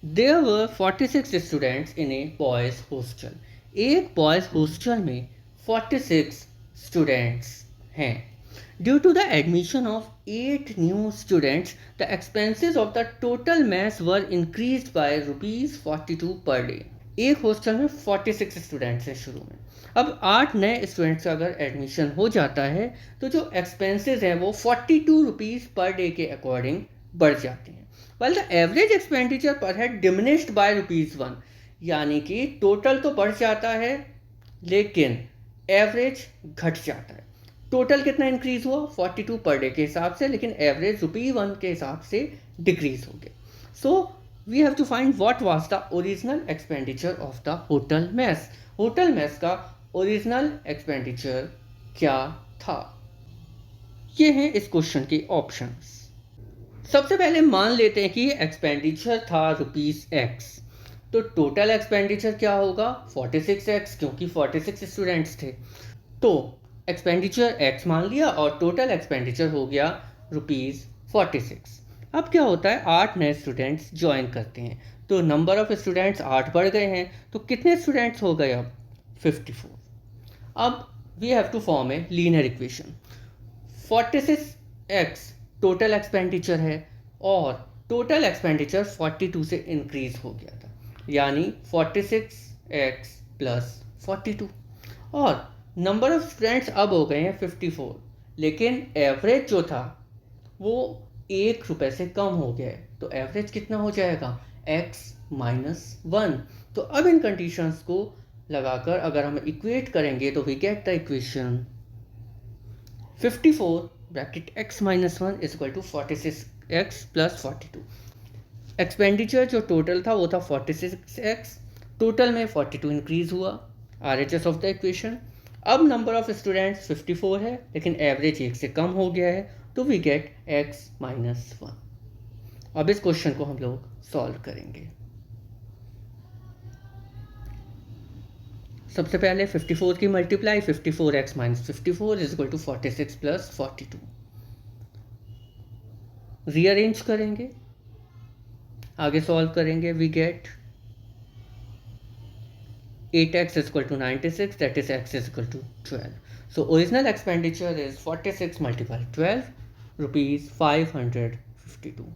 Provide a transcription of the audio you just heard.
There were 46 students in a boys hostel. एक boys hostel में 46 students हैं। Due to the admission of 8 new students, the expenses of the total mess were increase by ₹42 per day. एक hostel में 46 students हैं शुरू में। अब 8 नए स्टूडेंट्स का अगर एडमिशन हो जाता है तो जो एक्सपेंसेस हैं वो ₹42 पर डे के अकॉर्डिंग बढ़ जाते हैं। वेल द एवरेज एक्सपेंडिचर पर हेड डिमिनिश्ड बाय ₹1, यानी कि टोटल तो बढ़ जाता है लेकिन एवरेज घट जाता है। टोटल कितना इंक्रीज हुआ 42 पर डे के हिसाब से, लेकिन एवरेज ₹1 के हिसाब से डिक्रीज हो गया। So we have to find what was the original expenditure of the hotel mess. Hotel mess का ओरिजिनल एक्सपेंडिचर क्या था? ये हैं इस क्वेश्चन के ऑप्शंस। सबसे पहले मान लेते हैं कि एक्सपेंडिचर था ₹X, तो टोटल एक्सपेंडिचर क्या होगा 46X, क्योंकि 46 स्टूडेंट्स थे। तो एक्सपेंडिचर X मान लिया और टोटल एक्सपेंडिचर हो गया ₹46। अब क्या होता है, 8 नए स्टूडेंट्स ज्वाइन करते हैं तो नंबर ऑफ स्टूडेंट्स 8 बढ़ गए हैं, तो कितने स्टूडेंट्स हो गए अब 54। अब we have to form a linear equation. 46X total expenditure है और टोटल एक्सपेंडिचर 42 से इंक्रीज हो गया था, यानी 46X प्लस 42। और नंबर ऑफ स्टूडेंट्स अब हो गए हैं 54, लेकिन एवरेज जो था वो ₹1 से कम हो गया है, तो एवरेज कितना हो जाएगा X-1। तो अब इन कंडीशंस को लगाकर अगर हम इक्वेट करेंगे तो we get the equation 54 bracket x-1 is equal to 46x plus 42। Expenditure जो टोटल था वो था 46x, टोटल में 42 इंक्रीज हुआ, RHS ऑफ द इक्वेशन। अब नंबर ऑफ स्टूडेंट्स 54 है लेकिन एवरेज 1 से कम हो गया है, तो वी गेट x-1। अब इस क्वेश्चन को हम लोग सॉल्व करेंगे। सबसे पहले 54 की multiply 54x minus 54 is equal to 46 plus 42। Rearrange करेंगे, आगे सॉल्व करेंगे, we get 8x is equal to 96, that is x is equal to 12। So original expenditure is 46 multiply 12, ₹552।